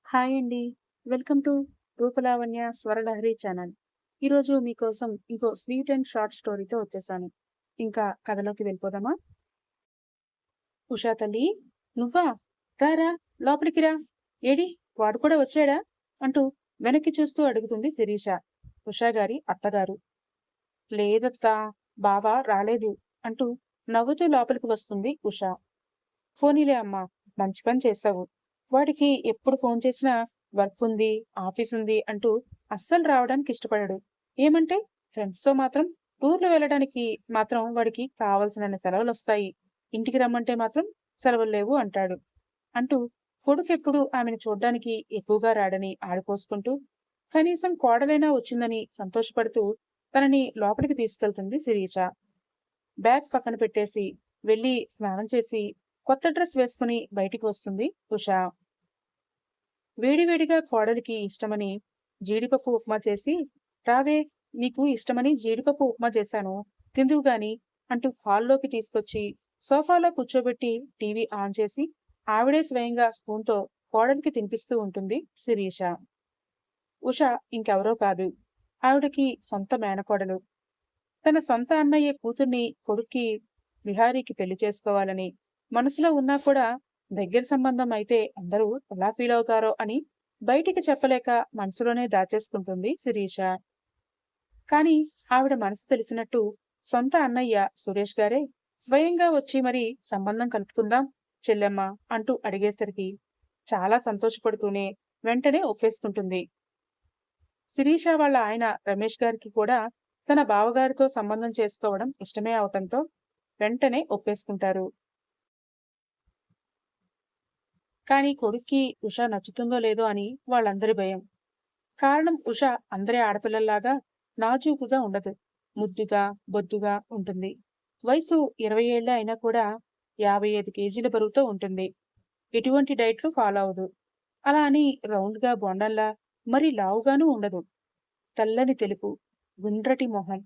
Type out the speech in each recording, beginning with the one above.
Hi అండి. Welcome to Roopalavanya Swaralahari channel. ఈరోజు మీకోసం ఇంకో స్వీట్ అండ్ షార్ట్ స్టోరీతో వచ్చేసాను. ఇంకా కథలోకి వెళ్ళిపోదామా? ఉషా తల్లి, నువ్వా? రారా, లోపలికి రా. ఏడి, వాడు కూడా వచ్చాడా? అంటూ వెనక్కి చూస్తూ అడుగుతుంది శిరీష, ఉషా గారి అత్తగారు. లేదత్తా, బావ రాలేదు అంటూ నవ్వుతూ లోపలికి వస్తుంది ఉష. పోనీలే అమ్మా, మంచి పని చేశావు. వాడికి ఎప్పుడు ఫోన్ చేసినా వర్క్ ఉంది, ఆఫీస్ ఉంది అంటూ అస్సలు రావడానికి ఇష్టపడడు. ఏమంటే ఫ్రెండ్స్ తో మాత్రం టూర్లు వెళ్ళడానికి మాత్రం వాడికి కావలసినన్ని సెలవులు వస్తాయి. ఇంటికి రమ్మంటే మాత్రం సెలవులు లేవు అంటాడు. అంటూ కొడుకెప్పుడు ఆమెను చూడ్డానికి ఎక్కువగా రాడని ఆడిపోసుకుంటూ, కనీసం కోడలైనా వచ్చిందని సంతోషపడుతూ తనని లోపలికి తీసుకెళ్తుంది శిరీష. బ్యాగ్ పక్కన పెట్టేసి వెళ్లి స్నానం చేసి కొత్త డ్రెస్ వేసుకుని బయటికి వస్తుంది ఉషా. వేడివేడిగా కోడలికి ఇష్టమని జీడిపప్పు ఉప్మా చేసి, రావే, నీకు ఇష్టమని జీడిపప్పు ఉప్మా చేశాను, తిందువు గాని అంటూ హాల్లోకి తీసుకొచ్చి సోఫాలో కూర్చోబెట్టి టీవీ ఆన్ చేసి ఆవిడే స్వయంగా స్పూన్తో కోడలికి తినిపిస్తూ ఉంటుంది శిరీష. ఉష ఇంకెవరో కాదు, ఆవిడకి సొంత మేనకోడలు. తన సొంత అన్నయ్య కూతుర్ని కొడుక్కి విహారీకి పెళ్లి చేసుకోవాలని మనసులో ఉన్నా కూడా దగ్గర సంబంధం అయితే అందరూ ఎలా ఫీల్ అవుతారో అని బయటికి చెప్పలేక మనసులోనే దాచేసుకుంటుంది శిరీష. కాని ఆవిడ మనసు తెలిసినట్టు సొంత అన్నయ్య సురేష్ గారే స్వయంగా వచ్చి మరి సంబంధం కలుపుకుందాం చెల్లెమ్మ అంటూ అడిగేసరికి చాలా సంతోషపడుతూనే వెంటనే ఒప్పేసుకుంటుంది. శిరీష వాళ్ళ ఆయన రమేష్ గారికి కూడా తన బావగారితో సంబంధం చేసుకోవడం ఇష్టమే అవటంతో వెంటనే ఒప్పేసుకుంటారు. కానీ కొడుక్కి ఉష నచ్చుతుందో లేదో అని వాళ్ళందరి భయం. కారణం ఉష అందరి ఆడపిల్లల్లాగా నాజూకుగా ఉండదు. ముద్దుగా, బొద్దుగా ఉంటుంది. వయసు 20 ఏళ్లే అయినా కూడా 55 కేజీల బరువుతో ఉంటుంది. ఎటువంటి డైట్లు ఫాలో అవదు. అలా అని రౌండ్గా బొండంలా మరీ లావుగానూ ఉండదు. తెల్లని తెలుపు, గుండ్రటి మొహం,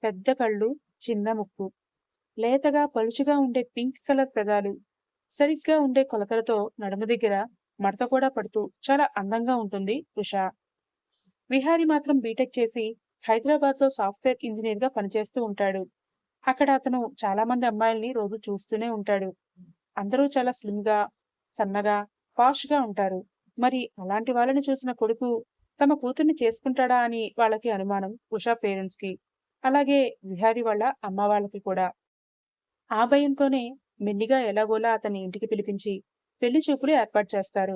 పెద్ద కళ్ళు, చిన్న ముక్కు, లేతగా పలుచుగా ఉండే పింక్ కలర్ పెదాలు, సరిగ్గా ఉండే కొలతలతో నడుమ దగ్గర మడత కూడా పడుతూ చాలా అందంగా ఉంటుంది ఉష. విహారి మాత్రం బీటెక్ చేసి హైదరాబాద్ లో సాఫ్ట్వేర్ ఇంజనీర్ గా పనిచేస్తూ ఉంటాడు. అక్కడ అతను చాలా మంది అమ్మాయిల్ని రోజు చూస్తూనే ఉంటాడు. అందరూ చాలా స్లిమ్ గా, సన్నగా, పాష్ గా ఉంటారు. మరి అలాంటి వాళ్ళని చూసిన కొడుకు తమ కూతుర్ని చేసుకుంటాడా అని వాళ్ళకి అనుమానం ఉషా పేరెంట్స్ కి. అలాగే విహారి వాళ్ళ అమ్మ వాళ్ళకి కూడా. ఆ భయంతోనే మెల్లిగా ఎలాగోలా అతన్ని ఇంటికి పిలిపించి పెళ్లి చూపులు ఏర్పాటు చేస్తారు.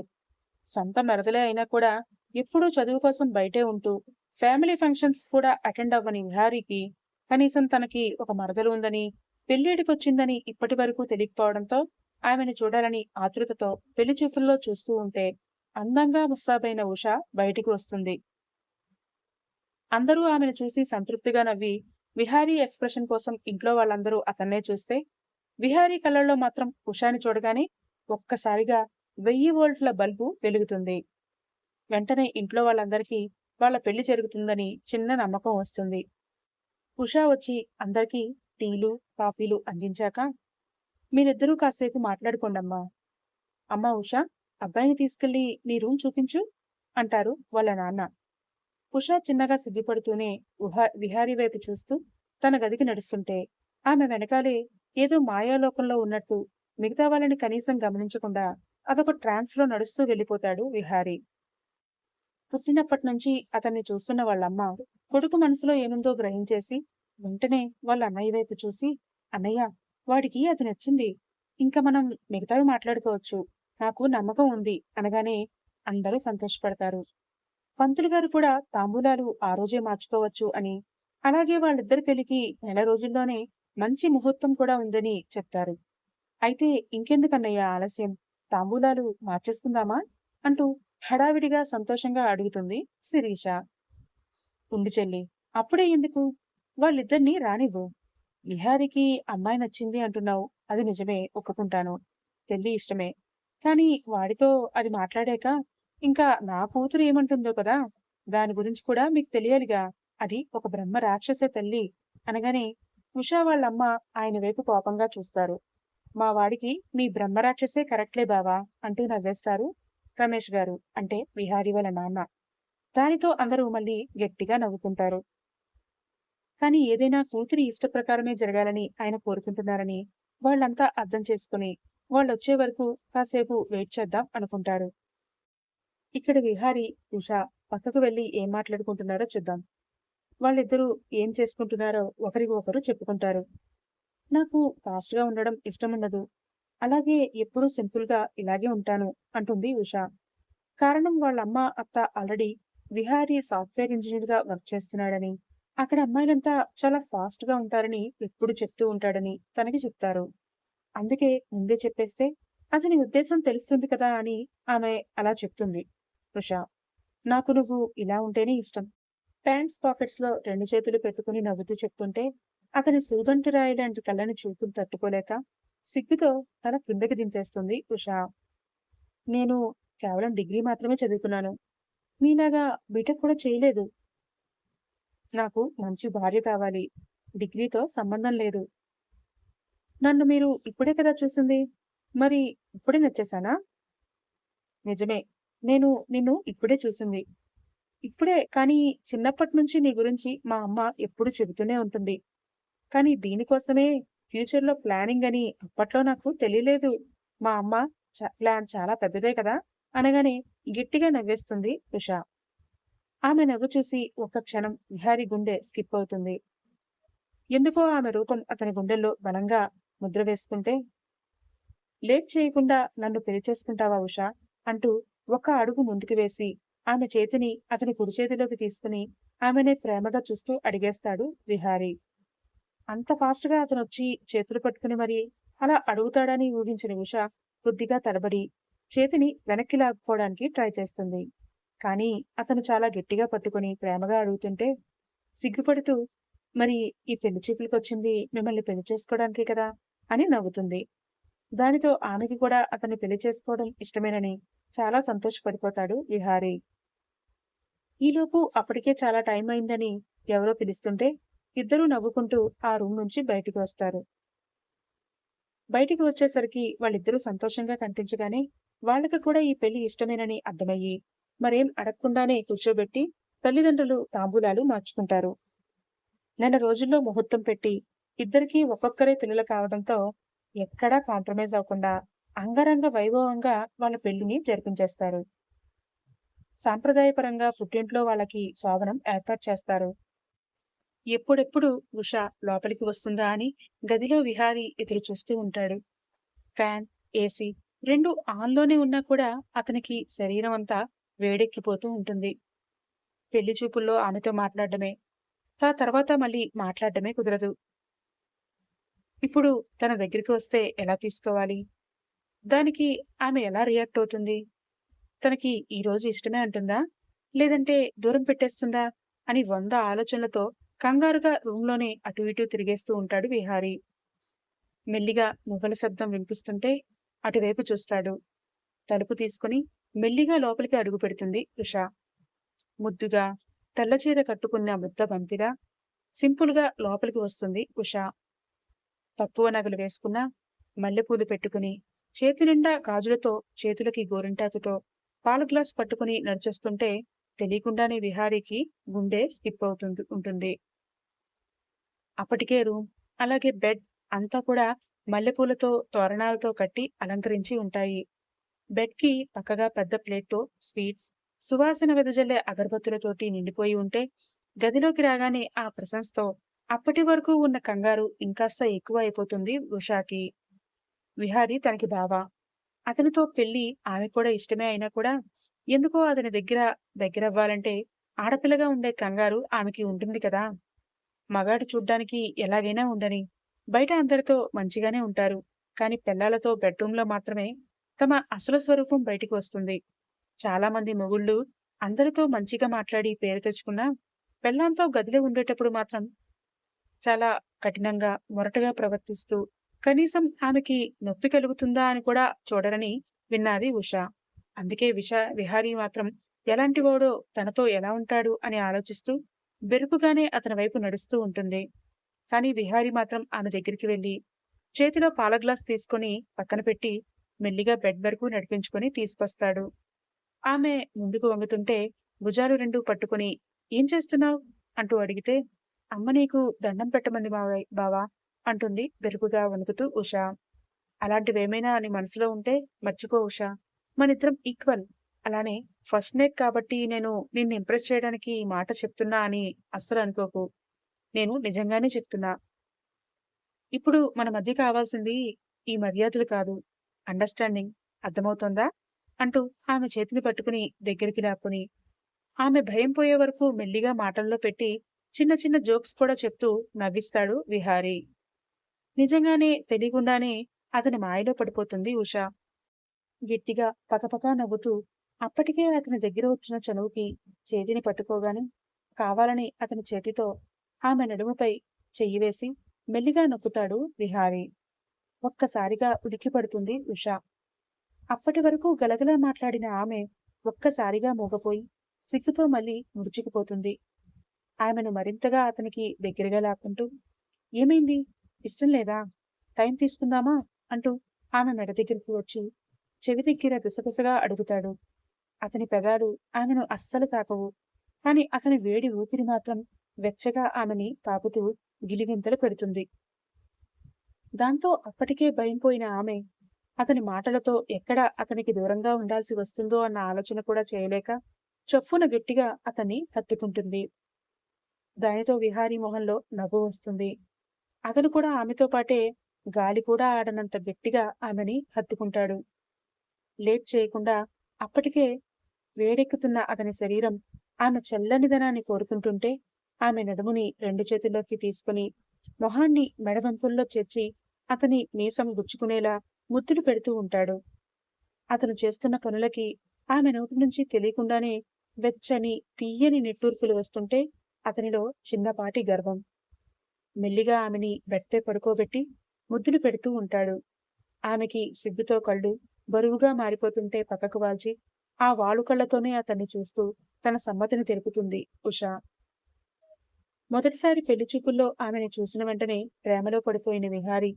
సొంత మరదలే అయినా కూడా ఎప్పుడూ చదువు కోసం బయటే ఉంటూ ఫ్యామిలీ ఫంక్షన్స్ కూడా అటెండ్ అవ్వని విహారీకి కనీసం తనకి ఒక మరదలు ఉందని, పెళ్లిడికొచ్చిందని ఇప్పటి వరకు తెలియకపోవడంతో ఆమెను చూడాలని ఆతృతతో పెళ్లి చూపుల్లో చూస్తూ ఉంటే అందంగా ముస్తాబైన ఉష బయటికి వస్తుంది. అందరూ ఆమెను చూసి సంతృప్తిగా నవ్వి విహారీ ఎక్స్ప్రెషన్ కోసం ఇంట్లో వాళ్ళందరూ అతన్నే చూస్తే, విహారీ కళ్ళల్లో మాత్రం ఉషాని చూడగానే ఒక్కసారిగా 1000 వోల్ట్ల బల్బు వెలుగుతుంది. వెంటనే ఇంట్లో వాళ్ళందరికీ వాళ్ళ పెళ్లి జరుగుతుందని చిన్న నమ్మకం వస్తుంది. ఉషా వచ్చి అందరికీ టీలు, కాఫీలు అందించాక, మీరిద్దరూ కాసేపు మాట్లాడుకోండమ్మా. అమ్మా ఉషా, అబ్బాయిని తీసుకెళ్లి నీ రూమ్ చూపించు అంటారు వాళ్ళ నాన్న. ఉషా చిన్నగా సిగ్గుపడుతూనే విహారీ వైపు చూస్తూ తన గదికి నడుస్తుంటే, ఆమె వెనకాలే ఏదో మాయాలోకంలో ఉన్నట్టు మిగతా వాళ్ళని కనీసం గమనించకుండా అదొక ట్రాన్స్ లో నడుస్తూ వెళ్ళిపోతాడు విహారీ. పుట్టినప్పటి నుంచి అతన్ని చూస్తున్న వాళ్ళమ్మ కొడుకు మనసులో ఏముందో గ్రహించేసి వెంటనే వాళ్ళ అన్నయ్య వైపు చూసి, అన్నయ్య, వాడికి అది నచ్చింది. ఇంకా మనం మిగతావి మాట్లాడుకోవచ్చు. నాకు నమ్మకం ఉంది అనగానే అందరూ సంతోషపడతారు. పంతులు గారు కూడా తాంబూలాలు ఆ రోజే మార్చుకోవచ్చు అని, అలాగే వాళ్ళిద్దరి పెళ్లికి నెల రోజుల్లోనే మంచి ముహూర్తం కూడా ఉందని చెప్తారు. అయితే ఇంకెందుకన్నయ్య ఆలస్యం, తాంబూలాలు మార్చేసుకుందామా అంటూ హడావిడిగా సంతోషంగా అడుగుతుంది శిరీష. ఉండి చెల్లి, అప్పుడే ఎందుకు, వాళ్ళిద్దరినీ రానివ్వు. విహారికి అమ్మాయి నచ్చింది అంటున్నావు, అది నిజమే, ఒప్పుకుంటాను. పెళ్లి ఇష్టమే. కానీ వాడితో అది మాట్లాడాక ఇంకా నా కూతురు ఏమంటుందో కదా, దాని గురించి కూడా మీకు తెలియాలిగా. అది ఒక బ్రహ్మ రాక్షసే తల్లి అనగానే ఉషా వాళ్ళమ్మ ఆయన వైపు కోపంగా చూస్తారు. మా వాడికి మీ బ్రహ్మరాక్షసే కరెక్ట్లే బావా అంటూ నవ్వేస్తారు రమేష్ గారు అంటే విహారీ వాళ్ళ నాన్న. దానితో అందరూ మళ్ళీ గట్టిగా నవ్వుకుంటారు. కానీ ఏదైనా కూతురి ఇష్ట ప్రకారమే జరగాలని ఆయన కోరుకుంటున్నారని వాళ్ళంతా అర్థం చేసుకుని వాళ్ళొచ్చే వరకు కాసేపు వెయిట్ చేద్దాం అనుకుంటారు. ఇక్కడ విహారీ, ఉష పక్కకు వెళ్లి ఏం మాట్లాడుకుంటున్నారో చూద్దాం. వాళ్ళిద్దరూ ఏం చేసుకుంటున్నారో ఒకరికి ఒకరు చెప్పుకుంటారు. నాకు ఫాస్ట్ గా ఉండడం ఇష్టముండదు. అలాగే ఎప్పుడూ సింపుల్ గా ఇలాగే ఉంటాను అంటుంది ఉష. కారణం వాళ్ళమ్మ, అత్త ఆల్రెడీ విహారీ సాఫ్ట్వేర్ ఇంజనీర్ గా వర్క్ చేస్తున్నాడని, అక్కడ అమ్మాయిలంతా చాలా ఫాస్ట్ గా ఉంటారని ఎప్పుడు చెప్తూ ఉంటాడని తనకి చెప్తారు. అందుకే ముందే చెప్పేస్తే అతని ఉద్దేశం తెలుస్తుంది కదా అని ఆమె అలా చెప్తుంది. ఉష, నాకు నువ్వు ఇలా ఉంటేనే ఇష్టం. ప్యాంట్స్ పాకెట్స్ లో రెండు చేతులు పెట్టుకుని నవ్వుతూ చెప్తుంటే అతని సూదంటి రాయి లాంటి కళ్ళని చూపులు తట్టుకోలేక సిగ్గుతో తల కిందకి దించేస్తుంది ఉష. నేను కేవలం డిగ్రీ మాత్రమే చదువుకున్నాను. మీలాగా బీటెక్ కూడా చేయలేదు. నాకు మంచి భార్య కావాలి. డిగ్రీతో సంబంధం లేదు. నన్ను మీరు ఇప్పుడే కదా చూసింది. మరి ఇప్పుడే నచ్చేసానా? నిజమే. నేను నిన్ను ఇప్పుడే చూసింది. ఇప్పుడే కానీ చిన్నప్పటి నుంచి నీ గురించి మా అమ్మ ఎప్పుడూ చెబుతూనే ఉంటుంది. కానీ దీనికోసమే ఫ్యూచర్‌లో ప్లానింగ్ అని అప్పట్లో నాకు తెలియలేదు. మా అమ్మ ప్లాన్ చాలా పెద్దదే కదా! అనగానే గట్టిగా నవ్వేస్తుంది ఉష. ఆమె నవ్వు చూసి ఒక్క క్షణం విహారీ గుండె స్కిప్ అవుతుంది. ఎందుకో ఆమె రూపం అతని గుండెల్లో బలంగా ముద్ర వేసుకుంటే, లేట్ చేయకుండా నన్ను పెళ్లి చేసుకుంటావా ఉషా? అంటూ ఒక అడుగు ముందుకు వేసి ఆమె చేతిని అతని కుడి చేతిలోకి తీసుకుని ఆమెనే ప్రేమగా చూస్తూ అడిగేస్తాడు విహారీ. అంత ఫాస్ట్ గా అతనొచ్చి చేతులు పట్టుకుని మరి అలా అడుగుతాడని ఊహించిన ఉష కొద్దిగా తడబడి చేతిని వెనక్కి లాక్కోవడానికి ట్రై చేస్తుంది. కానీ అతను చాలా గట్టిగా పట్టుకుని ప్రేమగా అడుగుతుంటే సిగ్గుపడుతూ, మరి ఈ పెళ్లి చూపులకొచ్చింది మిమ్మల్ని పెళ్లి చేసుకోవడానికే కదా అని నవ్వుతుంది. దానితో ఆమెకి కూడా అతన్ని పెళ్లి చేసుకోవడం ఇష్టమేనని చాలా సంతోషపడిపోతాడు విహారీ. ఈలోపు అప్పటికే చాలా టైం అయిందని ఎవరో పిలుస్తుంటే ఇద్దరూ నవ్వుకుంటూ ఆ రూమ్ నుంచి బయటికి వస్తారు. బయటికి వచ్చేసరికి వాళ్ళిద్దరూ సంతోషంగా కనిపించగానే వాళ్ళకి కూడా ఈ పెళ్లి ఇష్టమేనని అర్థమయ్యి మరేం అడగకుండానే కూర్చోబెట్టి తల్లిదండ్రులు తాంబూలాలు మార్చుకుంటారు. నెల రోజుల్లో ముహూర్తం పెట్టి ఇద్దరికీ ఒక్కొక్కరే పిల్లలు కావడంతో ఎక్కడా కాంప్రమైజ్ అవ్వకుండా అంగరంగ వైభవంగా వాళ్ళ పెళ్లిని జరిపించేస్తారు. సాంప్రదాయపరంగా పుట్టింట్లో వాళ్ళకి శోభనం ఏర్పాటు చేస్తారు. ఎప్పుడెప్పుడు ఉష లోపలికి వస్తుందా అని గదిలో విహారీ ఎదురు చూస్తూ ఉంటాడు. ఫ్యాన్, ఏసీ రెండు ఆన్లోనే ఉన్నా కూడా అతనికి శరీరం అంతా వేడెక్కిపోతూ ఉంటుంది. పెళ్లి చూపుల్లో ఆమెతో మాట్లాడడమే, తర్వాత మళ్ళీ మాట్లాడడమే కుదరదు. ఇప్పుడు తన దగ్గరికి వస్తే ఎలా తీసుకోవాలి? దానికి ఆమె ఎలా రియాక్ట్ అవుతుంది? తనకి ఈ రోజు ఇష్టమే అంటుందా? లేదంటే దూరం పెట్టేస్తుందా? అని 100 ఆలోచనలతో కంగారుగా రూంలోనే అటు ఇటూ తిరిగేస్తూ ఉంటాడు విహారీ. మెల్లిగా మువ్వల శబ్దం వినిపిస్తుంటే అటువైపు చూస్తాడు. తలుపు తీసుకుని మెల్లిగా లోపలికి అడుగు పెడుతుంది ఉష. ముద్దుగా తెల్లచీర కట్టుకున్న ముద్ద బంతిగా సింపుల్ గా లోపలికి వస్తుంది ఉష. తక్కువ నగలు వేసుకున్న మల్లెపూలు పెట్టుకుని చేతి నిండా గాజులతో చేతులకి గోరింటాకుతో పాల గ్లాస్ పట్టుకుని నడిచేస్తుంటే తెలియకుండానే విహారీకి గుండె స్కిప్ ఉంటుంది. అప్పటికే రూమ్ అలాగే బెడ్ అంతా కూడా మల్లెపూలతో తోరణాలతో కట్టి అలంకరించి ఉంటాయి. బెడ్ కి పక్కగా పెద్ద ప్లేట్తో స్వీట్స్, సువాసన వెదజల్లే అగరబత్తులతోటి నిండిపోయి ఉంటే గదిలోకి రాగానే ఆ ప్రశంసతో అప్పటి వరకు ఉన్న కంగారు ఇంకాస్త ఎక్కువ అయిపోతుంది ఉషాకి. విహారీ తనకి బావ. అతనితో పెళ్లి ఆమె కూడా ఇష్టమే అయినా కూడా ఎందుకో అతని దగ్గరవ్వాలంటే ఆడపిల్లగా ఉండే కంగారు ఆమెకి ఉంటుంది కదా. మగాడు చూడ్డానికి ఎలాగైనా ఉండని, బయట అందరితో మంచిగానే ఉంటారు. కానీ పెళ్ళాలతో బెడ్రూంలో మాత్రమే తమ అసలు స్వరూపం బయటికి వస్తుంది. చాలా మంది మొగుళ్ళు అందరితో మంచిగా మాట్లాడి పేరు తెచ్చుకున్నా పెళ్ళాంతో గదిలో ఉండేటప్పుడు మాత్రం చాలా కఠినంగా, మొరటుగా ప్రవర్తిస్తూ కనీసం ఆమెకి నొప్పి కలుగుతుందా అని కూడా చూడరని విన్నది ఉష. అందుకే విహారీ మాత్రం ఎలాంటి వాడో తనతో ఎలా ఉంటాడు అని ఆలోచిస్తూ బెరుకుగానే అతని వైపు నడుస్తూ ఉంటుంది. కానీ విహారీ మాత్రం ఆమె దగ్గరికి వెళ్లి చేతిలో పాల గ్లాస్ తీసుకుని పక్కన పెట్టి మెల్లిగా బెడ్ వరకు నడిపించుకుని తీసుకొస్తాడు. ఆమె ముందుకు వంగుతుంటే భుజాలు రెండు పట్టుకుని ఏం చేస్తున్నావు అంటూ అడిగితే అమ్మ నీకు దండం పెట్టమంది బావా అంటుంది బెరుకుగా వణుకుతూ ఉష. అలాంటివేమైనా నీ మనసులో ఉంటే మర్చిపో ఉషా. మనిద్దరం ఈక్వల్. అలానే ఫస్ట్ నైట్ కాబట్టి నేను నిన్ను ఇంప్రెస్ చేయడానికి ఈ మాట చెప్తున్నా అని అస్సలు అనుకోకు. నేను నిజంగానే చెప్తున్నా. ఇప్పుడు మన మధ్య కావాల్సింది ఈ మర్యాదలు కాదు, అండర్‌స్టాండింగ్. అర్థమవుతోందా? అంటూ ఆమె చేతిని పట్టుకుని దగ్గరికి లాక్కుని, ఆమె భయం పోయే వరకు మెల్లిగా మాటల్లో పెట్టి చిన్న చిన్న జోక్స్ కూడా చెప్తూ నవ్విస్తాడు విహారీ. నిజంగానే తెలియకుండానే అతని మాయలో పడిపోతుంది ఉష. గట్టిగా పకపకా నవ్వుతూ అప్పటికే అతని దగ్గర వచ్చిన చనువుకి చేతిని పట్టుకోగానే కావాలని అతని చేతితో ఆమె నడుముపై చెయ్యి వేసి మెల్లిగా నొక్కుతాడు విహారీ. ఒక్కసారిగా ఉలిక్కిపడుతుంది ఉష. అప్పటి వరకు గలగలా మాట్లాడిన ఆమె ఒక్కసారిగా మూగపోయి సిగ్గుతో మళ్ళీ ముడుచుకుపోతుంది. ఆమెను మరింతగా అతనికి దగ్గరగా లాక్కుంటూ ఏమైంది? ఇష్టం లేదా? టైం తీసుకుందామా? అంటూ ఆమె మెడ దగ్గరికి వచ్చి చెవి దగ్గర గుసగుసగా అడుగుతాడు. అతని పెదాలు ఆమెను అస్సలు తాకవు. కాని అతని వేడి ఊపిరి మాత్రం వెచ్చగా ఆమెని తాకుతూ గిలిగింతలు పెడుతుంది. దాంతో అప్పటికే భయంపోయిన ఆమె అతని మాటలతో ఎక్కడ అతనికి దూరంగా ఉండాల్సి వస్తుందో అన్న ఆలోచన కూడా చేయలేక చొప్పున గట్టిగా అతన్ని హత్తుకుంటుంది. దానితో విహారీ మొహంలో నవ్వు వస్తుంది. అతను కూడా ఆమెతో పాటే గాలి కూడా ఆడనంత గట్టిగా ఆమెని హత్తుకుంటాడు. లేట్ చేయకుండా అప్పటికే వేడెక్కుతున్న అతని శరీరం ఆమె చల్లనిదనాన్ని కోరుకుంటుంటే ఆమె నడుముని రెండు చేతుల్లోకి తీసుకుని మొహాన్ని మెడవంపుల్లో చేర్చి అతని మీసం గుచ్చుకునేలా ముద్దులు పెడుతూ ఉంటాడు. అతను చేస్తున్న పనులకి ఆమె నోటి నుంచి తెలియకుండానే వెచ్చని తీయని నిట్టూర్పులు వస్తుంటే అతనిలో చిన్నపాటి గర్వం. మెల్లిగా ఆమెని బెడ్పై పడుకోబెట్టి ముద్దులు పెడుతూ ఉంటాడు. ఆమెకి సిగ్గుతో కళ్ళు బరువుగా మారిపోతుంటే పక్కకు వాల్చి ఆ వాలుకళ్లతోనే అతన్ని చూస్తూ తన సమ్మతిని తెలుపుతుంది ఉష. మొదటిసారి పెళ్లి చూపుల్లో ఆమెని చూసిన వెంటనే ప్రేమలో పడిపోయిన విహారీ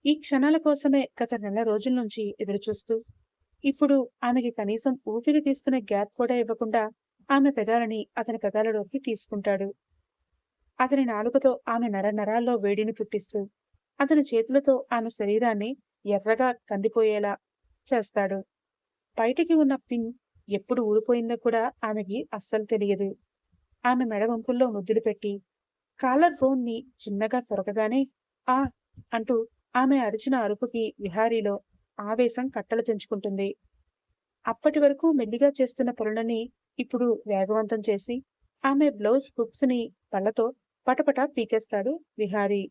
ఈ క్షణాల కోసమే గత నెల రోజుల నుంచి ఎదురుచూస్తూ ఇప్పుడు ఆమెకి కనీసం ఊపిరి తీసుకునే గ్యాప్ కూడా ఇవ్వకుండా ఆమె పెదాలని అతని పెదాలలోకి తీసుకుంటాడు. అతని నాలుకతో ఆమె నరాల్లో వేడిని పుట్టిస్తూ అతని చేతులతో ఆమె శరీరాన్ని ఎర్రగా కందిపోయేలా చేస్తాడు. బయటికి ఉన్న పిన్ ఎప్పుడు ఊడిపోయిందో కూడా ఆమెకి అస్సలు తెలియదు. ఆమె మెడ వంపుల్లో ముద్దులు పెట్టి కాలర్ బోన్ ని చిన్నగా కొరకగానే ఆ అంటూ ఆమె అరిచిన అరుపుకి విహారీలో ఆవేశం కట్టలు తెంచుకుంటుంది. అప్పటి వరకు మెల్లిగా చేస్తున్న పనులని ఇప్పుడు వేగవంతం చేసి ఆమె బ్లౌజ్ హుక్స్ ని పళ్ళతో పటపట పీకేస్తాడు విహారీ.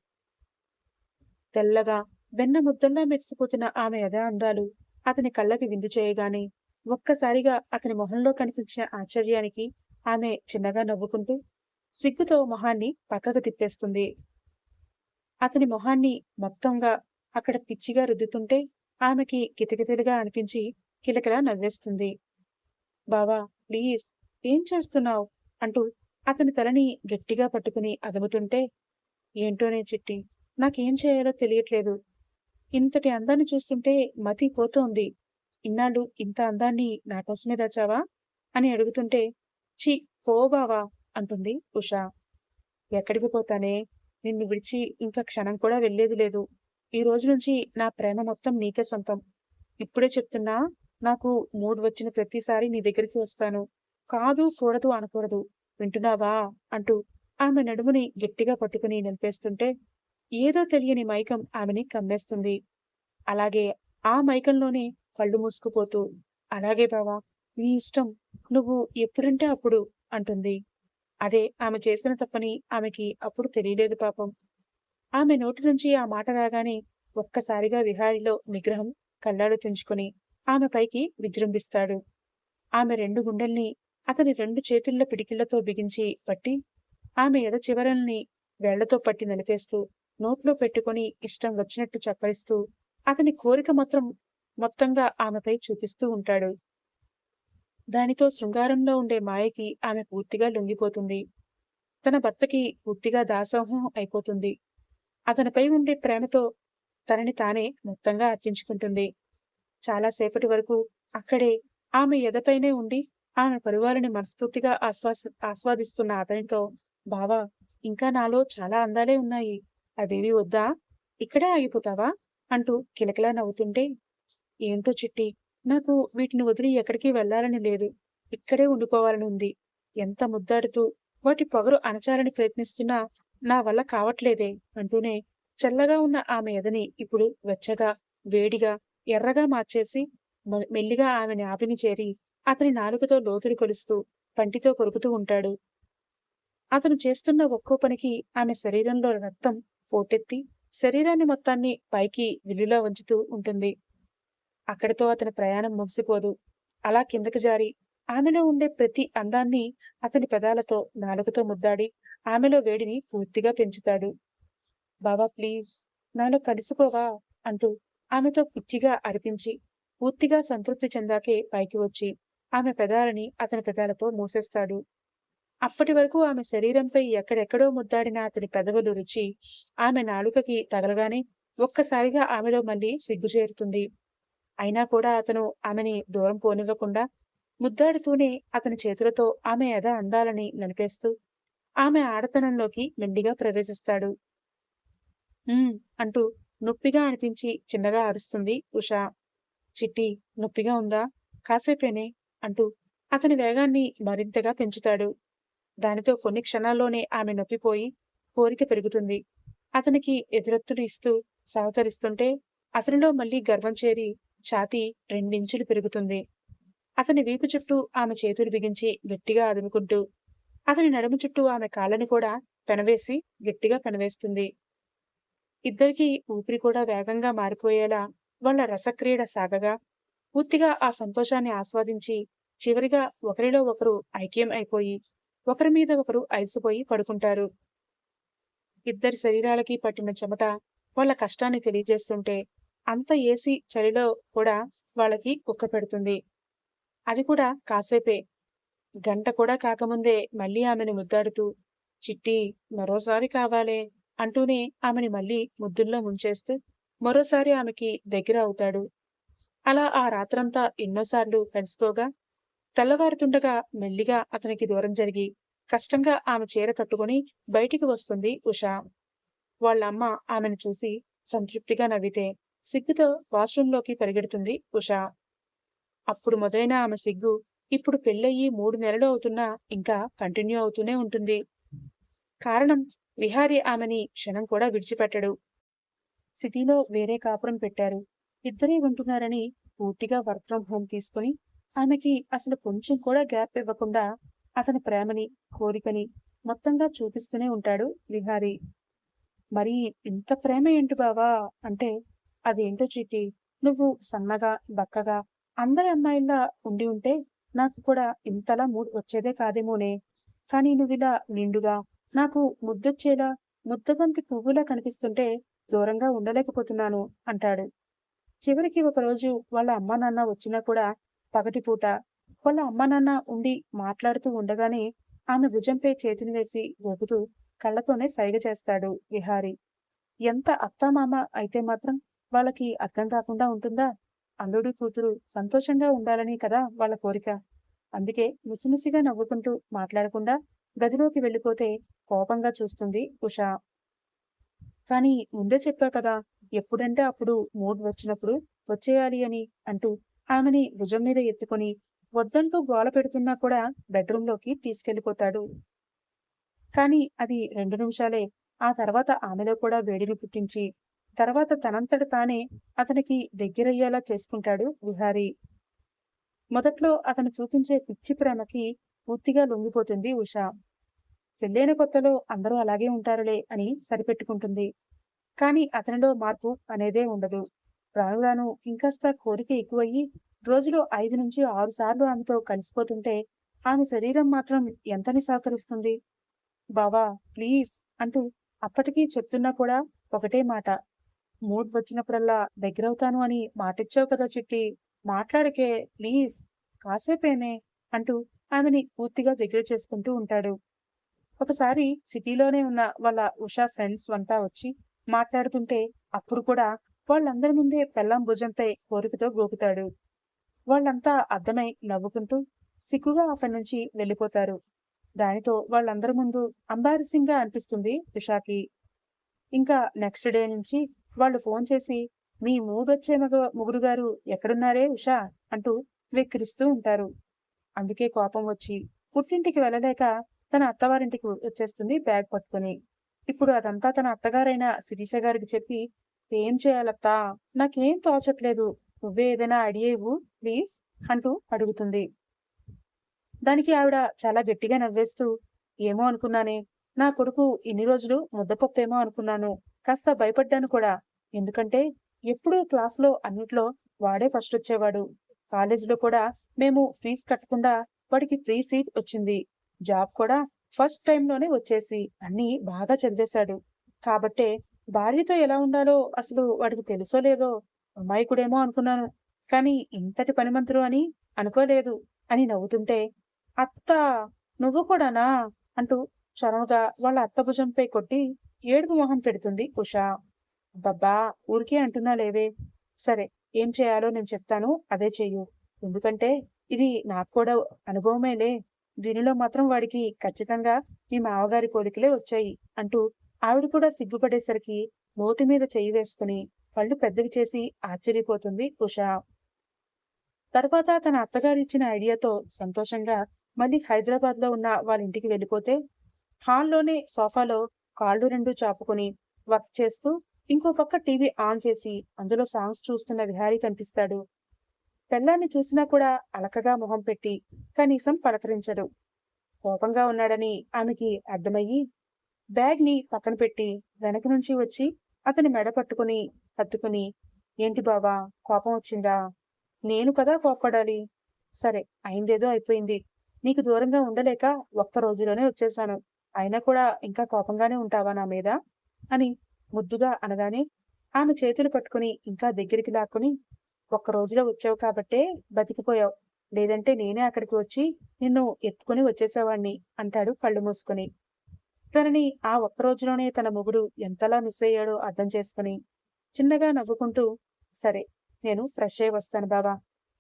తెల్లగా వెన్న ముద్దల్లా మెరిసిపోతున్న ఆమె యథా అందాలు అతని కళ్ళకి విందు చేయగానే ఒక్కసారిగా అతని మొహంలో కనిపించిన ఆశ్చర్యానికి ఆమె చిన్నగా నవ్వుకుంటూ సిగ్గుతో మొహాన్ని పక్కకు తిప్పేస్తుంది. అతని మొహాన్ని మొత్తంగా అక్కడ పిచ్చిగా రుద్దుతుంటే ఆమెకి కితకితలుగా అనిపించి కిలకిలా నవ్వేస్తుంది. బావా ప్లీజ్ ఏం చేస్తున్నావు అంటూ అతని తలని గట్టిగా పట్టుకుని అదుముతుంటే ఏంటోనే చిట్టి, నాకేం చేయాలో తెలియట్లేదు. ఇంతటి అందాన్ని చూస్తుంటే మతి పోతోంది. ఇన్నాళ్ళు ఇంత అందాన్ని నాకోసమే దాచావా అని అడుగుతుంటే ఛీ పో బావా అంటుంది ఉష. ఎక్కడికి పోతానే, నిన్ను విడిచి ఇంకా క్షణం కూడా వెళ్లేది లేదు. ఈ రోజు నుంచి నా ప్రేమ మొత్తం నీకే సొంతం. ఇప్పుడే చెప్తున్నా, నాకు మూడ్ వచ్చిన ప్రతిసారి నీ దగ్గరికి వస్తాను. కాదు కూడదు అనకూడదు. వింటున్నావా అంటూ ఆమె నడుముని గట్టిగా పట్టుకుని నిలిపేస్తుంటే ఏదో తెలియని మైకం ఆమెని కమ్మేస్తుంది. అలాగే ఆ మైకంలోనే కళ్ళు మూసుకుపోతూ అలాగే బావా, నీ ఇష్టం, నువ్వు ఎప్పుడంటే అప్పుడు అంటుంది. అదే ఆమె చేసిన తప్పని ఆమెకి అప్పుడు తెలియలేదు పాపం. ఆమె నోటి నుంచి ఆ మాట రాగానే ఒక్కసారిగా విహారీలో నిగ్రహం కళ్ళాలు తెంచుకుని ఆమె పైకి విజృంభిస్తాడు. ఆమె రెండు గుండెల్ని అతని రెండు చేతుల్లో పిడికిళ్లతో బిగించి పట్టి ఆమె ఎద చివరల్ని వేళ్లతో పట్టి నలిపేస్తూ నోట్లో పెట్టుకుని ఇష్టం వచ్చినట్టు చప్పరిస్తూ అతని కోరిక మాత్రం మొత్తంగా ఆమెపై చూపిస్తూ ఉంటాడు. దానితో శృంగారంలో ఉండే మాయకి ఆమె పూర్తిగా లొంగిపోతుంది. తన భర్తకి పూర్తిగా దాసోహం అయిపోతుంది. అతనిపై ఉండే ప్రేమతో తనని తానే మొత్తంగా అర్పించుకుంటుంది. చాలాసేపటి వరకు అక్కడే ఆమె ఎదపైనే ఉండి ఆమె పరువాలని మనస్ఫూర్తిగా ఆస్వాదిస్తున్న అతనితో, బావా, ఇంకా నాలో చాలా అందాలే ఉన్నాయి. అవేవి వద్దా? ఇక్కడే ఆగిపోతావా? అంటూ కిలకిలా నవ్వుతుంటే, ఏంటో చిట్టి, నాకు వీటిని వదిలి ఎక్కడికి వెళ్ళాలని లేదు. ఇక్కడే ఉండిపోవాలని ఉంది. ఎంత ముద్దాడుతూ వాటి పొగరు అణచాలని ప్రయత్నిస్తున్నా నా వల్ల కావట్లేదే అంటూనే చల్లగా ఉన్న ఆమె ఎదని ఇప్పుడు వెచ్చగా, వేడిగా, ఎర్రగా మార్చేసి మెల్లిగా ఆమె నాభిని చేరి అతని నాలుకతో లోతులు కొలుస్తూ పంటితో కొరుకుతూ ఉంటాడు. అతను చేస్తున్న ఒక్కో పనికి ఆమె శరీరంలో రక్తం పోటెత్తి శరీరాన్ని మొత్తాన్ని పైకి విల్లులా వంచుతూ ఉంటుంది. అక్కడితో అతని ప్రయాణం ముగిసిపోదు. అలా కిందకి జారి ఆమెలో ఉండే ప్రతి అందాన్ని అతని పెదాలతో నాలుకతో ముద్దాడి ఆమెలో వేడిని పూర్తిగా పెంచుతాడు. బావా, ప్లీజ్, నాలో కలిసిపోవా అంటూ ఆమెతో పిచ్చిగా అరిపించి పూర్తిగా సంతృప్తి చెందాకే పైకి వచ్చి ఆమె పెదాలని అతని పెదాలతో మూసేస్తాడు. అప్పటి వరకు ఆమె శరీరంపై ఎక్కడెక్కడో ముద్దాడిన అతని పెదవులు రుచి ఆమె నాలుకకి తగలగానే ఒక్కసారిగా ఆమెలో మళ్ళీ సిగ్గు చేరుతుంది. అయినా కూడా అతను ఆమెని దూరం పోనివ్వకుండా ముద్దాడుతూనే అతని చేతులతో ఆమె ఎద అందాలని నలిపేస్తూ ఆమె ఆడతనంలోకి మెల్లిగా ప్రవేశిస్తాడు. అంటూ నొప్పిగా అనిపించి చిన్నగా అరుస్తుంది ఉషా. చిట్టి, నొప్పిగా ఉందా? కాసేపేనే అంటూ అతని వేగాన్ని మరింతగా పెంచుతాడు. దానితో కొన్ని క్షణాల్లోనే ఆమె నొప్పిపోయి కోరిక పెరుగుతుంది. అతనికి ఎదురొత్తులు ఇస్తూ సహకరిస్తుంటే అతనిలో మళ్ళీ గర్వం చేరి ఛాతీ రెండించులు పెరుగుతుంది. అతని వీపు చుట్టూ ఆమె చేతులు బిగించి గట్టిగా అదుముకుంటూ అతని నడుము చుట్టూ ఆమె కాళ్ళని కూడా పెనవేసి గట్టిగా పెనవేస్తుంది. ఇద్దరికీ ఊపిరి కూడా వేగంగా మారిపోయేలా వాళ్ళ రసక్రీడ సాగగా పూర్తిగా ఆ సంతోషాన్ని ఆస్వాదించి చివరిగా ఒకరిలో ఒకరు ఐక్యం అయిపోయి ఒకరి మీద ఒకరు ఐసిపోయి పడుకుంటారు. ఇద్దరి శరీరాలకి పట్టిన చెమట వాళ్ళ కష్టాన్ని తెలియజేస్తుంటే అంత ఏసీ చలిలో కూడా వాళ్ళకి కుక్క పెడుతుంది. అది కూడా కాసేపే. గంట కూడా కాకముందే మళ్ళీ ఆమెను ముద్దాడుతూ, చిట్టి, మరోసారి కావాలే అంటూనే ఆమెని మళ్ళీ ముద్దుల్లో ముంచేస్తూ మరోసారి ఆమెకి దగ్గర అవుతాడు. అలా ఆ రాత్రంతా ఎన్నోసార్లు కలిసిపోగా తెల్లవారుతుండగా మెల్లిగా అతనికి దూరం జరిగి కష్టంగా ఆమె చీర కట్టుకుని బయటికి వస్తుంది ఉషా. వాళ్ళమ్మ ఆమెను చూసి సంతృప్తిగా నవ్వితే సిగ్గుతో వాష్రూంలోకి పరిగెడుతుంది ఉషా. అప్పుడు మొదలైన ఆమె సిగ్గు ఇప్పుడు పెళ్ళయి 3 నెలలు అవుతున్నా ఇంకా కంటిన్యూ అవుతూనే ఉంటుంది. కారణం, విహారీ ఆమెని క్షణం కూడా విడిచిపెట్టడు. సిటీలో వేరే కాపురం పెట్టారు. ఇద్దరే ఉంటున్నారని పూర్తిగా వర్క్ ఫ్రం హోం తీసుకుని ఆమెకి అసలు కొంచెం కూడా గ్యాప్ ఇవ్వకుండా అతని ప్రేమని, కోరికని మొత్తంగా చూపిస్తూనే ఉంటాడు విహారీ. మరి ఇంత ప్రేమ ఏంటి బావా అంటే, అదేంటో చిట్టి, నువ్వు సన్నగా, బక్కగా, అందరి అమ్మాయిల్లా ఉండి ఉంటే నాకు కూడా ఇంతలా మూడ్ వచ్చేదే కాదేమోనే. కానీ నువ్విలా నిండుగా, నాకు ముద్దొచ్చేలా, ముద్దబంతి పువ్వులా కనిపిస్తుంటే దూరంగా ఉండలేకపోతున్నాను అంటాడు. చివరికి ఒకరోజు వాళ్ళ అమ్మా నాన్న వచ్చినా కూడా పగటిపూట వాళ్ళ అమ్మా నాన్న ఉండి మాట్లాడుతూ ఉండగానే ఆమె భుజంపై చేతిని వేసి ఊపుతూ కళ్ళతోనే సైగ చేస్తాడు విహారీ. ఎంత అత్తామామ అయితే మాత్రం వాళ్ళకి అర్థం కాకుండా ఉంటుందా? అల్లుడు కూతురు సంతోషంగా ఉండాలని కదా వాళ్ళ కోరిక. అందుకే ముసిముసిగా నవ్వుకుంటూ మాట్లాడకుండా గదిలోకి వెళ్ళిపోతే కోపంగా చూస్తుంది ఉషా. కానీ ముందే చెప్పా కదా, ఎప్పుడంటే అప్పుడు మూడ్ వచ్చినప్పుడు వచ్చేయాలి అని అంటూ ఆమెని భుజం మీద ఎత్తుకొని వద్దంటూ గోల పెడుతున్నా కూడా బెడ్రూంలోకి తీసుకెళ్లిపోతాడు. కానీ అది 2 నిమిషాలే. ఆ తర్వాత ఆమెలో కూడా వేడిని పుట్టించి తర్వాత తనంతట తానే అతనికి దగ్గరయ్యేలా చేసుకుంటాడు విహారీ. మొదట్లో అతను చూపించే పిచ్చి ప్రేమకి పూర్తిగా లొంగిపోతుంది ఉష. పెళ్ళైన కొత్తలో అందరూ అలాగే ఉంటారులే అని సరిపెట్టుకుంటుంది. కానీ అతనిలో మార్పు అనేదే ఉండదు. రాను రాను ఇంకాస్త కోరిక ఎక్కువయ్యి రోజులో 5 నుంచి 6 సార్లు ఆమెతో కలిసిపోతుంటే ఆమె శరీరం మాత్రం ఎంతని సహకరిస్తుంది. బావా, ప్లీజ్ అంటూ అప్పటికీ చెప్తున్నా కూడా ఒకటే మాట. మూడ్ వచ్చినప్పుడల్లా దగ్గరవుతాను అని మాటిచ్చావు కదా చిట్టి, మాట్లాడకే ప్లీజ్, కాసేపేనే అంటూ ఆమెని పూర్తిగా దగ్గర చేసుకుంటూ ఉంటాడు. ఒకసారి సిటీలోనే ఉన్న వాళ్ళ ఉషా ఫ్రెండ్స్ అంతా వచ్చి మాట్లాడుతుంటే అప్పుడు కూడా వాళ్ళందరి ముందే పెళ్ళాం భుజంపై కోరికతో గోకుతాడు. వాళ్ళంతా అర్థమై నవ్వుకుంటూ సిగ్గుగా అక్కడి నుంచి వెళ్ళిపోతారు. దానితో వాళ్ళందరి ముందు అంబారసింగ్ గా అనిపిస్తుంది ఉషాకి. ఇంకా నెక్స్ట్ డే నుంచి వాళ్ళు ఫోన్ చేసి మీ మూడొచ్చే ముగురు గారు ఎక్కడున్నారే ఉషా అంటూ వెక్కిరిస్తూ ఉంటారు. అందుకే కోపం వచ్చి పుట్టింటికి వెళ్ళలేక తన అత్తవారింటికి వచ్చేస్తుంది బ్యాగ్ పట్టుకుని. ఇప్పుడు అదంతా తన అత్తగారైన శిరీష గారికి చెప్పి ఏం చేయాలత్తా, నాకేం తోచట్లేదు, నువ్వే ఏదైనా ఐడియా ఇవ్వు ప్లీజ్ అంటూ అడుగుతుంది. దానికి ఆవిడ చాలా గట్టిగా నవ్వేస్తూ ఏమో అనుకున్నానే, నా కొడుకు ఇన్ని రోజులు ముద్దపప్పేమో అనుకున్నాను, కాస్త భయపడ్డాను కూడా. ఎందుకంటే ఎప్పుడూ క్లాస్లో అన్నిట్లో వాడే ఫస్ట్ వచ్చేవాడు. కాలేజీలో కూడా మేము ఫీజు కట్టకుండా వాడికి ఫ్రీ సీట్ వచ్చింది. జాబ్ కూడా ఫస్ట్ టైంలోనే వచ్చేసి అన్నీ బాగా చదివేశాడు. కాబట్టే భార్యతో ఎలా ఉండాలో అసలు వాడికి తెలుసో లేదో, అమాయకుడేమో అనుకున్నాను, కానీ ఇంతటి పనిమంతుడు అని అనుకోలేదు అని నవ్వుతుంటే, అత్త నువ్వు కూడానా అంటూ చనువుగా వాళ్ళ అత్త భుజంపై కొట్టి ఏడుపు మొహం పెడుతుంది ఉషా. అబ్బబ్బా, ఊరికే అంటున్నా లేవే. సరే, ఏం చేయాలో నేను చెప్తాను, అదే చెయ్యు. ఎందుకంటే ఇది నాకు కూడా అనుభవమేలే. దీనిలో మాత్రం వాడికి ఖచ్చితంగా మీ మావగారి పోలికలే వచ్చాయి అంటూ ఆవిడ కూడా సిగ్గుపడేసరికి నోటి మీద చెయ్యి వేసుకుని కళ్ళు పెద్దవి చేసి ఆశ్చర్యపోతుంది ఉషా. తర్వాత తన అత్తగారు ఇచ్చిన ఐడియాతో సంతోషంగా మళ్ళీ హైదరాబాద్ లో ఉన్న వాళ్ళ ఇంటికి వెళ్ళిపోతే, హాల్లోనే సోఫాలో కాళ్ళు రెండు చాపుకుని వర్క్ చేస్తూ ఇంకో పక్క టీవీ ఆన్ చేసి అందులో సాంగ్స్ చూస్తున్న విహారీ కనిపిస్తాడు. పెళ్ళాన్ని చూసినా కూడా అలకగా మొహం పెట్టి కనీసం పలకరించడు. కోపంగా ఉన్నాడని ఆమెకి అర్థమయ్యి బ్యాగ్ ని పక్కన పెట్టి వెనక నుంచి వచ్చి అతని మెడ పట్టుకుని హత్తుకుని, ఏంటి బావా, కోపం వచ్చిందా? నేను కదా కోప్పడాలి. సరే, అయిందేదో అయిపోయింది. నీకు దూరంగా ఉండలేక ఒక్క రోజులోనే వచ్చేశాను. అయినా కూడా ఇంకా కోపంగానే ఉంటావా నా మీద అని ముద్దుగా అనగానే ఆమె చేతులు పట్టుకుని ఇంకా దగ్గరికి లాక్కుని, ఒక్క రోజులో వచ్చావు కాబట్టే బతికిపోయావు, లేదంటే నేనే అక్కడికి వచ్చి నిన్ను ఎత్తుకుని వచ్చేసేవాణ్ణి అంటాడు కళ్ళు మూసుకుని. తనని ఆ ఒక్క రోజులోనే తన మొగుడు ఎంతలా మిస్ అయ్యాడో అర్థం చేసుకుని చిన్నగా నవ్వుకుంటూ, సరే, నేను ఫ్రెష్ అయి వస్తాను బావా,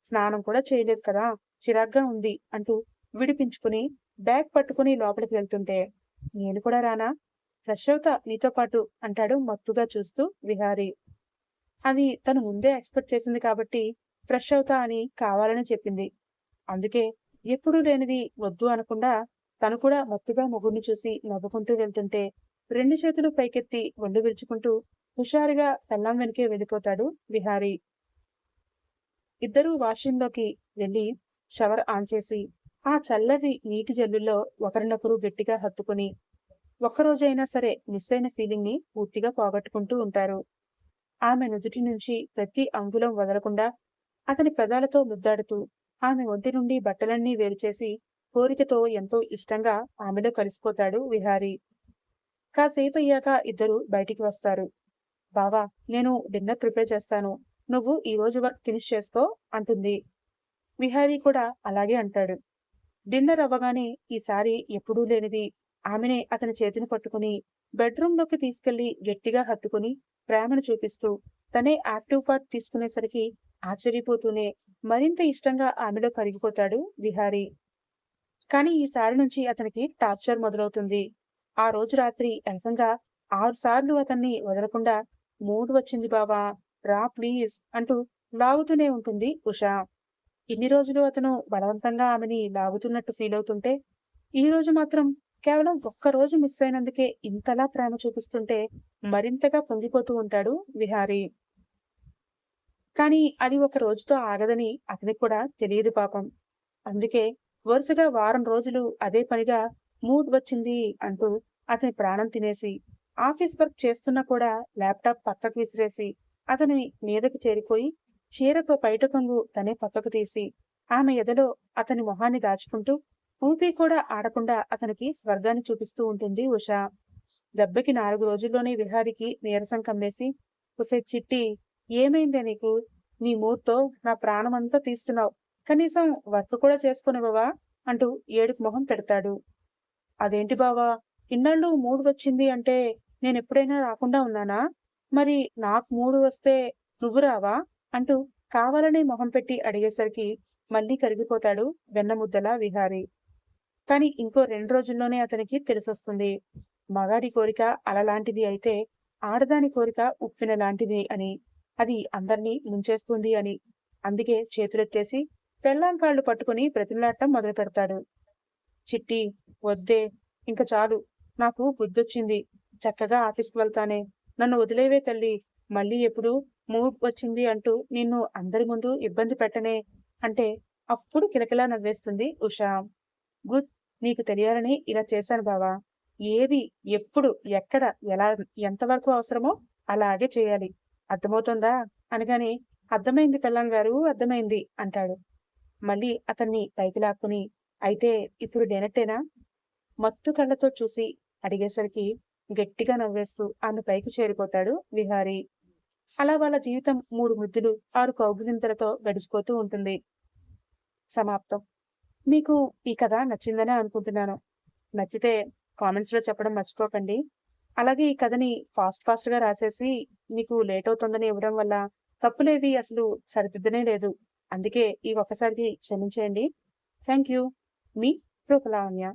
స్నానం కూడా చేయలేదు కదా, చిరాగ్గా ఉంది అంటూ విడిపించుకుని బ్యాగ్ పట్టుకుని లోపలికి వెళ్తుంటే, నేను కూడా రానా, ఫ్రెష్ అవుతా నీతో పాటు అంటాడు మత్తుగా చూస్తూ విహారీ. అది తను ముందే ఎక్స్పెక్ట్ చేసింది కాబట్టి ఫ్రెష్ అవుతా అని కావాలని చెప్పింది. అందుకే ఎప్పుడూ లేనిది వద్దు అనకుండా తను కూడా మత్తుగా మొగుడిని చూసి నవ్వుకుంటూ వెళ్తుంటే రెండు చేతులు పైకెత్తి ఒళ్ళు విరుచుకుంటూ హుషారుగా పెళ్ళాం వెనకే వెళ్ళిపోతాడు విహారీ. ఇద్దరూ వాష్రూంలోకి వెళ్లి షవర్ ఆన్ చేసి ఆ చల్లటి నీటి జల్లుల్లో ఒకరినొకరు గట్టిగా హత్తుకుని ఒక్కరోజైనా సరే మిస్ అయిన ఫీలింగ్ ని పూర్తిగా పోగొట్టుకుంటూ ఉంటారు. ఆమె నుదుటి నుంచి ప్రతి అంగుళం వదలకుండా అతని పెదాలతో ముద్దాడుతూ ఆమె ఒంటి నుండి బట్టలన్నీ వేరుచేసి కోరికతో ఎంతో ఇష్టంగా ఆమెలో కలిసిపోతాడు విహారీ. కాసేపయ్యాక ఇద్దరు బయటికి వస్తారు. బావా, నేను డిన్నర్ ప్రిపేర్ చేస్తాను, నువ్వు ఈ రోజు వర్క్ ఫినిష్ చేసుకో అంటుంది. విహారీ కూడా అలాగే అంటాడు. డిన్నర్ అవ్వగానే ఈసారి ఎప్పుడూ లేనిది ఆమెనే అతని చేతిని పట్టుకుని బెడ్రూంలోకి తీసుకెళ్లి గట్టిగా హత్తుకుని ప్రేమను చూపిస్తూ తనే యాక్టివ్ పార్ట్ తీసుకునేసరికి ఆశ్చర్యపోతూనే మరింత ఇష్టంగా ఆమెలో కరిగిపోతాడు విహారీ. కానీ ఈసారి నుంచి అతనికి టార్చర్ మొదలవుతుంది. ఆ రోజు రాత్రి ఏకంగా 6 సార్లు అతన్ని వదలకుండా మూడ్ వచ్చింది బావా, రా ప్లీజ్ అంటూ లాగుతూనే ఉంటుంది ఉషా. ఇన్ని రోజులు అతను బలవంతంగా ఆమెని లాగుతున్నట్టు ఫీల్ అవుతుంటే, ఈ రోజు మాత్రం కేవలం ఒక్క రోజు మిస్ అయినందుకే ఇంతలా ప్రేమ చూపిస్తుంటే మరింతగా పొంగిపోతూ ఉంటాడు విహారీ. కానీ అది ఒక రోజుతో ఆగదని అతనికి కూడా తెలియదు పాపం. అందుకే వరుసగా వారం రోజులు అదే పనిగా మూడ్ వచ్చింది అంటూ అతని ప్రాణం తినేసి ఆఫీస్ వర్క్ చేస్తున్నా కూడా ల్యాప్టాప్ పక్కకు విసిరేసి అతని మీదకి చేరిపోయి చీరకు బయట కొంగు తనే పక్కకు తీసి ఆమె ఎదలో అతని మొహాన్ని దాచుకుంటూ ఊపిరి కూడా ఆడకుండా అతనికి స్వర్గాన్ని చూపిస్తూ ఉంటుంది ఉషా. దెబ్బకి 4 రోజుల్లోనే విహారికి నీరసం కమ్మేసి, ఒసే చిట్టి, ఏమైందే నీకు, నీ మూడ్తో నా ప్రాణమంతా తీస్తున్నావు, కనీసం వర్క్ కూడా చేసుకునివ్వవా అంటూ ఏడుపు మొహం పెడతాడు. అదేంటి బావా, ఇన్నాళ్ళు మూడు వచ్చింది అంటే నేనెప్పుడైనా రాకుండా ఉన్నానా? మరి నాకు మూడు వస్తే నువ్వు రావా అంటూ కావాలనే మొహం పెట్టి అడిగేసరికి మళ్ళీ కరిగిపోతాడు వెన్నముద్దల విహారి. కానీ ఇంకో 2 రోజుల్లోనే అతనికి తెలిసొస్తుంది. మగాడి కోరిక అలలాంటిది అయితే, ఆడదాని కోరిక ఉప్పెన లాంటిది అని, అది అందర్నీ ముంచేస్తుంది అని. అందుకే చేతులెత్తేసి పెళ్ళాం కాళ్ళు పట్టుకుని బ్రతిమలాడటం మొదలుపెడతాడు. చిట్టి, వద్దే, ఇంక చాలు. నాకు బుద్ధొచ్చింది. చక్కగా ఆఫీస్‌కి వెళ్తానే. నన్ను వదిలేవే తల్లీ. మళ్ళీ ఎప్పుడు మూడ్ వచ్చింది అంటూ నిన్ను అందరి ముందు ఇబ్బంది పెట్టనే అంటే అప్పుడు కిలకిలా నవ్వేస్తుంది ఉషా. గుడ్. నీకు తెలియాలని ఇలా చేశాను బావా. ఏది, ఎప్పుడు, ఎక్కడ, ఎలా, ఎంతవరకు అవసరమో అలాగే చేయాలి. అర్థమవుతోందా? అనగానే అర్థమైంది పెళ్ళాం గారు, అర్థమైంది అంటాడు. మళ్ళీ అతన్ని పైకి లాక్కుని, అయితే ఇప్పుడు డైనట్టేనా? మత్తు కళ్ళతో చూసి అడిగేసరికి గట్టిగా నవ్వేస్తూ ఆమె పైకి చేరిపోతాడు విహారీ. అలా వాళ్ళ జీవితం 3 ముద్దులు, 6 కౌగిలింతలతో గడిచిపోతూ ఉంటుంది. సమాప్తం. మీకు ఈ కథ నచ్చిందనే అనుకుంటున్నాను. నచ్చితే కామెంట్స్‌లో చెప్పడం మర్చిపోకండి. అలాగే ఈ కథని ఫాస్ట్‌గా రాసేసి మీకు లేట్ అవుతుందని ఇవ్వడం వల్ల తప్పులేవి అసలు సరిదిద్దనే లేదు. అందుకే ఈ ఒక్కసారికి క్షమించేయండి. Thank you. మీ రూపలావణ్య.